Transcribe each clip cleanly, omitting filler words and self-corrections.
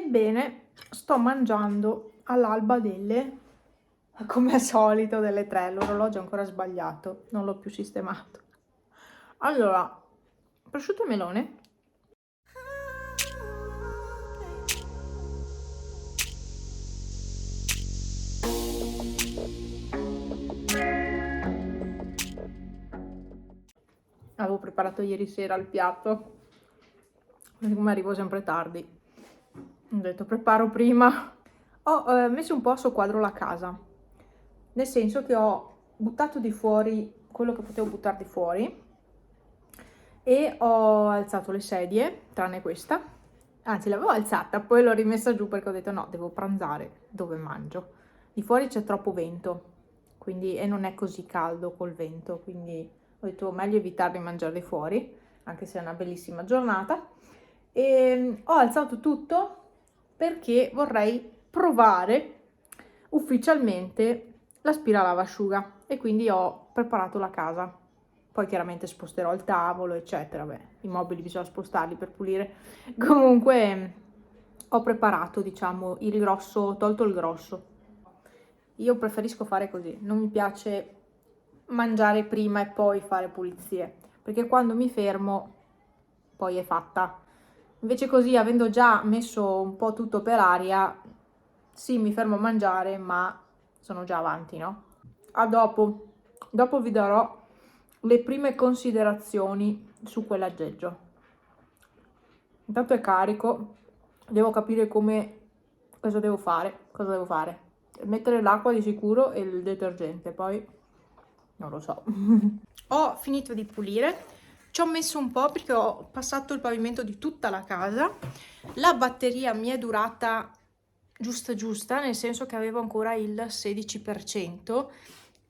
Ebbene, sto mangiando all'alba delle, come al solito, delle 3. L'orologio è ancora sbagliato, non l'ho più sistemato. Allora, prosciutto e melone. Avevo preparato ieri sera il piatto, siccome arrivo sempre tardi, ho detto preparo prima. Ho messo un po' a soqquadro la casa, nel senso che ho buttato di fuori quello che potevo buttare di fuori e ho alzato le sedie, tranne questa, anzi l'avevo alzata, poi l'ho rimessa giù perché ho detto no, devo pranzare dove mangio. Di fuori c'è troppo vento, quindi, e non è così caldo col vento, quindi ho detto meglio evitare di mangiare fuori, anche se è una bellissima giornata. E ho alzato tutto perché vorrei provare ufficialmente l'aspiralavasciuga e quindi ho preparato la casa. Poi chiaramente sposterò il tavolo, eccetera. Beh, i mobili bisogna spostarli per pulire. Comunque ho preparato, diciamo, il grosso, ho tolto il grosso. Io preferisco fare così, non mi piace mangiare prima e poi fare pulizie, perché quando mi fermo poi è fatta. Invece così, avendo già messo un po' tutto per aria, sì, mi fermo a mangiare, ma sono già avanti, no? A dopo. Dopo vi darò le prime considerazioni su quell'aggeggio. Intanto è carico, devo capire cosa devo fare. Mettere l'acqua di sicuro e il detergente, poi non lo so. Ho finito di pulire, ci ho messo un po' perché ho passato il pavimento di tutta la casa. La batteria mi è durata giusta, nel senso che avevo ancora il 16%.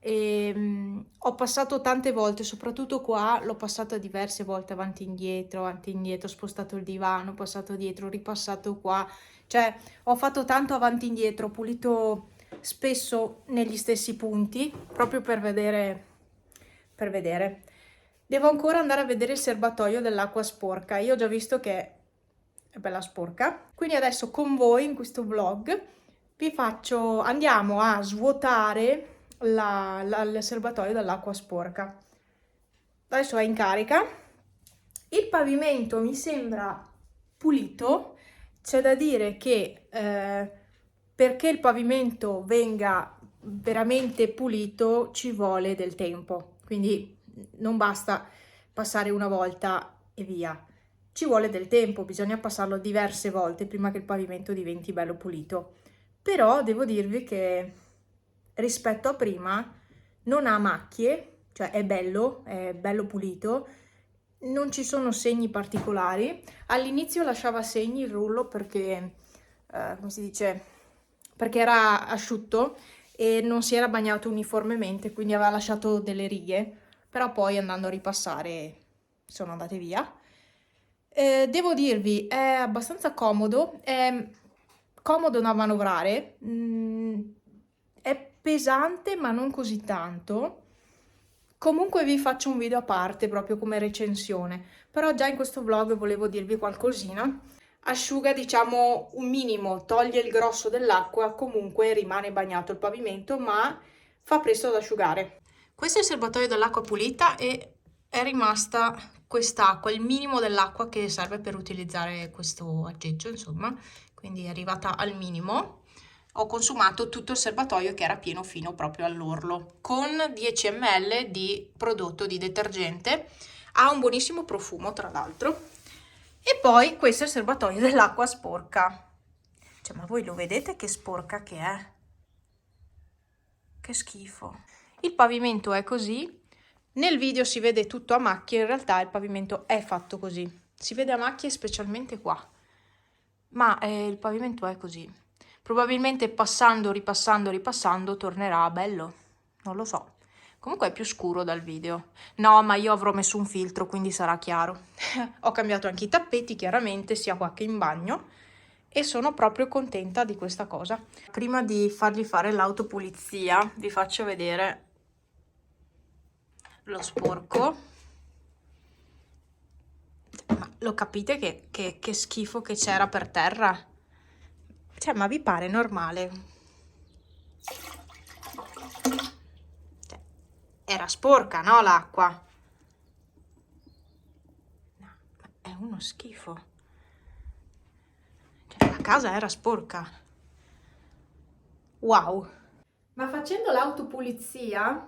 E ho passato tante volte, soprattutto qua l'ho passata diverse volte avanti e indietro, ho spostato il divano, ho passato dietro, ripassato qua, cioè ho fatto tanto avanti e indietro, ho pulito spesso negli stessi punti proprio per vedere. Devo ancora andare a vedere il serbatoio dell'acqua sporca. Io ho già visto che è bella sporca, quindi adesso con voi in questo vlog andiamo a svuotare il serbatoio dell'acqua sporca. Adesso è in carica. Il pavimento mi sembra pulito. C'è da dire che perché il pavimento venga veramente pulito ci vuole del tempo, quindi non basta passare una volta e via, ci vuole del tempo, bisogna passarlo diverse volte prima che il pavimento diventi bello pulito. Però devo dirvi che rispetto a prima non ha macchie, cioè è bello pulito, non ci sono segni particolari. All'inizio lasciava segni il rullo perché, come si dice, perché era asciutto e non si era bagnato uniformemente, quindi aveva lasciato delle righe, però poi andando a ripassare sono andate via. Devo dirvi, è abbastanza comodo, è comodo da manovrare, è pesante ma non così tanto. Comunque vi faccio un video a parte proprio come recensione, però già in questo vlog volevo dirvi qualcosina. Asciuga, diciamo, un minimo, toglie il grosso dell'acqua, comunque rimane bagnato il pavimento, ma fa presto ad asciugare. Questo è il serbatoio dell'acqua pulita e è rimasta quest'acqua, il minimo dell'acqua che serve per utilizzare questo aggeggio, insomma, quindi è arrivata al minimo. Ho consumato tutto il serbatoio che era pieno fino proprio all'orlo, con 10 ml di prodotto di detergente, ha un buonissimo profumo tra l'altro. E poi questo è il serbatoio dell'acqua sporca, cioè ma voi lo vedete che sporca che è? Che schifo. Il pavimento è così, nel video si vede tutto a macchie, in realtà il pavimento è fatto così, si vede a macchie specialmente qua, ma il pavimento è così. Probabilmente passando, ripassando tornerà bello, non lo so. Comunque è più scuro dal video. No, ma io avrò messo un filtro, quindi sarà chiaro. Ho cambiato anche i tappeti, chiaramente, sia qua che in bagno, e sono proprio contenta di questa cosa. Prima di fargli fare l'autopulizia, vi faccio vedere lo sporco. Ma lo capite che schifo che c'era per terra? Cioè, ma vi pare normale? Cioè, era sporca, no, l'acqua? No, ma è uno schifo. Cioè, la casa era sporca. Wow. Ma facendo l'autopulizia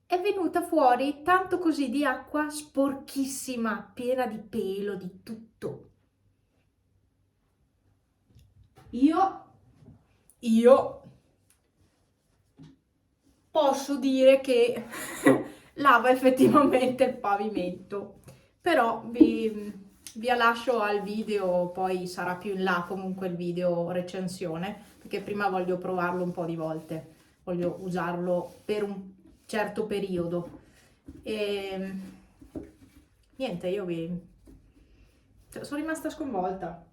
è venuta fuori tanto così di acqua sporchissima, piena di pelo, di tutto. Io posso dire che lava effettivamente il pavimento, però vi lascio al video, poi sarà più in là comunque il video recensione, perché prima voglio provarlo un po' di volte, voglio usarlo per un certo periodo. E niente, cioè, sono rimasta sconvolta.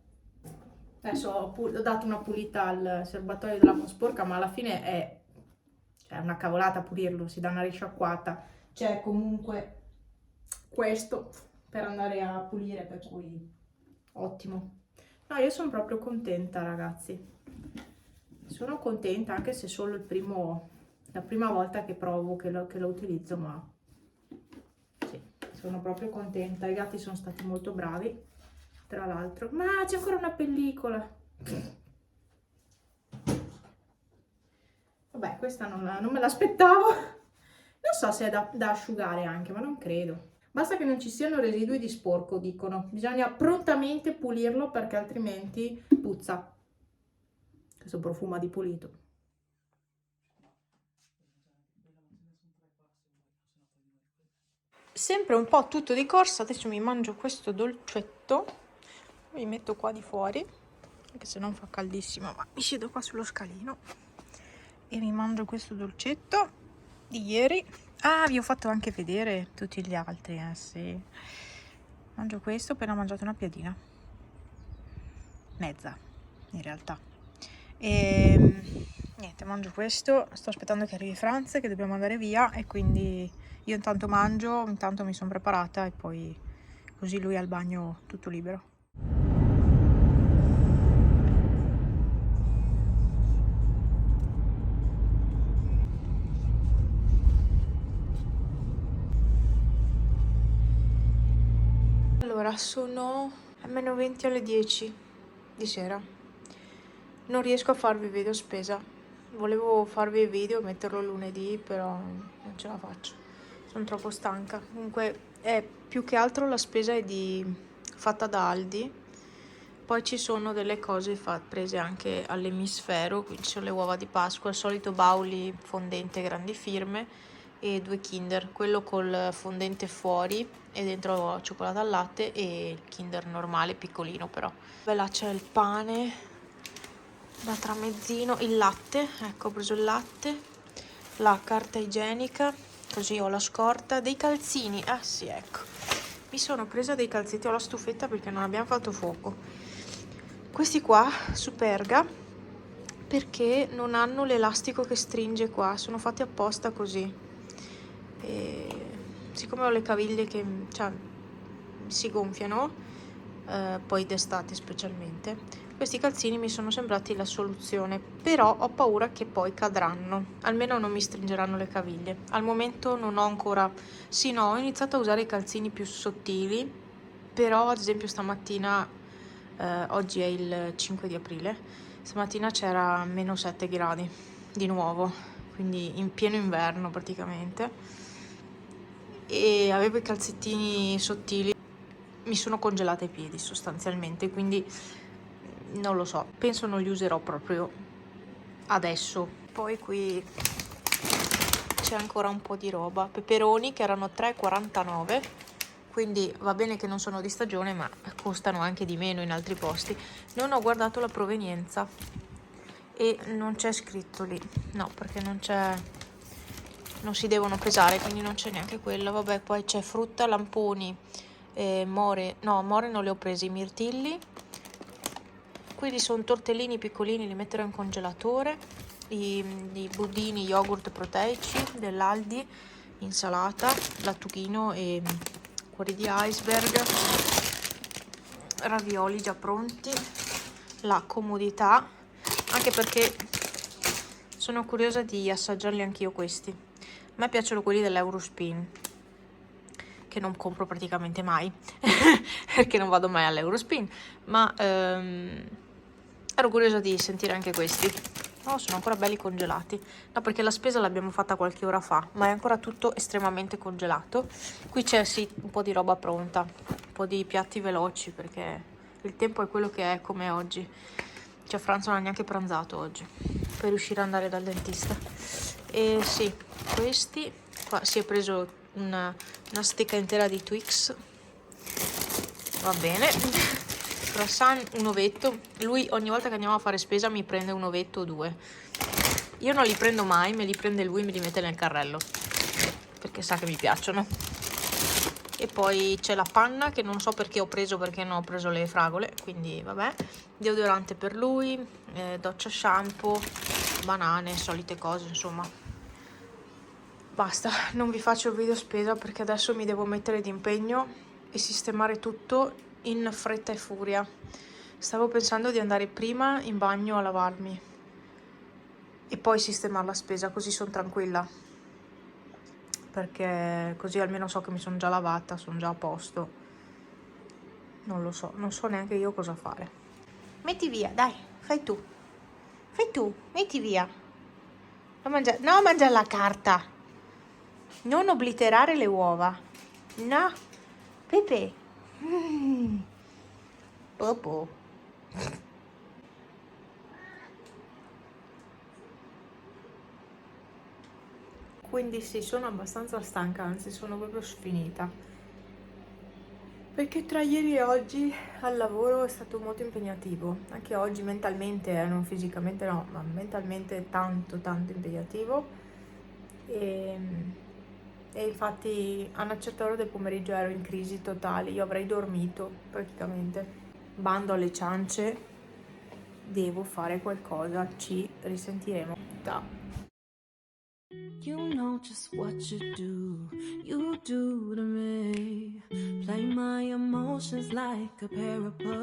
Adesso ho dato una pulita al serbatoio dell'acqua sporca, ma alla fine cioè, è una cavolata pulirlo, si dà una risciacquata. C'è comunque questo per andare a pulire, per cui ottimo. No, io sono proprio contenta, ragazzi. Sono contenta, anche se solo la prima volta che provo, che lo utilizzo, ma sì, sono proprio contenta. I gatti sono stati molto bravi, tra l'altro. Ma c'è ancora una pellicola. Vabbè, questa non me l'aspettavo. Non so se è da asciugare anche, ma non credo. Basta che non ci siano residui di sporco, dicono. Bisogna prontamente pulirlo perché altrimenti puzza. Questo profuma di pulito. Sempre un po' tutto di corsa. Adesso mi mangio questo dolcetto. Mi metto qua di fuori, anche se non fa caldissimo, ma mi siedo qua sullo scalino e mi mangio questo dolcetto di ieri. Ah, vi ho fatto anche vedere tutti gli altri, sì. Mangio questo, ho appena mangiato una piadina. Mezza, in realtà. E niente, mangio questo. Sto aspettando che arrivi Franz, che dobbiamo andare via, e quindi io intanto mangio, intanto mi sono preparata e poi così lui al bagno tutto libero. Allora, sono -20 alle 10 di sera. Non riesco a farvi video spesa. Volevo farvi il video e metterlo lunedì, però non ce la faccio. Sono troppo stanca. Comunque, più che altro la spesa è fatta da Aldi. Poi ci sono delle cose prese anche all'emisfero. Qui ci sono le uova di Pasqua, il solito Bauli fondente grandi firme e 2 Kinder, quello col fondente fuori e dentro cioccolato al latte e il Kinder normale piccolino però. Beh, là c'è il pane da tramezzino, il latte, ecco, ho preso il latte, la carta igienica, così ho la scorta, dei calzini, ah sì, ecco, mi sono presa dei calzetti, ho la stufetta perché non abbiamo fatto fuoco, questi qua Superga, perché non hanno l'elastico che stringe qua, sono fatti apposta così. E siccome ho le caviglie che si gonfiano, poi d'estate specialmente, questi calzini mi sono sembrati la soluzione, però ho paura che poi cadranno, almeno non mi stringeranno le caviglie. Al momento non ho ancora, sì no, ho iniziato a usare i calzini più sottili, però ad esempio stamattina, oggi è il 5 di aprile, stamattina c'era -7 gradi di nuovo, quindi in pieno inverno praticamente, e avevo i calzettini sottili, mi sono congelata i piedi sostanzialmente, quindi non lo so, penso non li userò proprio adesso. Poi qui c'è ancora un po' di roba, peperoni che erano 3,49, quindi va bene che non sono di stagione, ma costano anche di meno in altri posti. Non ho guardato la provenienza e non c'è scritto lì, no, perché non si devono pesare, quindi non c'è neanche quello. Vabbè, poi c'è frutta, lamponi, more non le ho presi, mirtilli. Quindi sono tortellini piccolini, li metterò in congelatore, i budini yogurt proteici dell'Aldi, insalata, lattughino e cuori di iceberg, ravioli già pronti, la comodità, anche perché sono curiosa di assaggiarli anch'io questi. A me piacciono quelli dell'Eurospin, che non compro praticamente mai perché non vado mai all'Eurospin, ma ero curiosa di sentire anche questi. Oh, sono ancora belli congelati. No, perché la spesa l'abbiamo fatta qualche ora fa, ma è ancora tutto estremamente congelato. Qui c'è sì un po' di roba pronta, un po' di piatti veloci, perché il tempo è quello che è, come oggi. Cioè Franz non ha neanche pranzato oggi per riuscire ad andare dal dentista. E sì, questi qua si è preso una stecca intera di Twix, va bene. Croissant, un ovetto. Lui ogni volta che andiamo a fare spesa mi prende un ovetto o due. Io non li prendo mai, me li prende lui e me li mette nel carrello, perché sa che mi piacciono. E poi c'è la panna, che non so perché ho preso, perché non ho preso le fragole, quindi vabbè. Deodorante per lui, doccia, shampoo, banane, solite cose, insomma. Basta, non vi faccio il video spesa perché adesso mi devo mettere d'impegno e sistemare tutto in fretta e furia. Stavo pensando di andare prima in bagno a lavarmi e poi sistemare la spesa, così sono tranquilla, perché così almeno so che mi sono già lavata, sono già a posto. Non lo so, non so neanche io cosa fare. Metti via, dai, fai tu, metti via. No, mangia la carta, non obliterare le uova. No, Pepe. Popo. Quindi sì, sono abbastanza stanca, anzi sono proprio sfinita. Perché tra ieri e oggi al lavoro è stato molto impegnativo. Anche oggi mentalmente, non fisicamente no, ma mentalmente tanto impegnativo. E, e infatti a una certa ora del pomeriggio ero in crisi totale, io avrei dormito praticamente. Bando alle ciance, devo fare qualcosa, ci risentiremo. Ciao. You know just what you do to me. Play my emotions like a pair of puppets.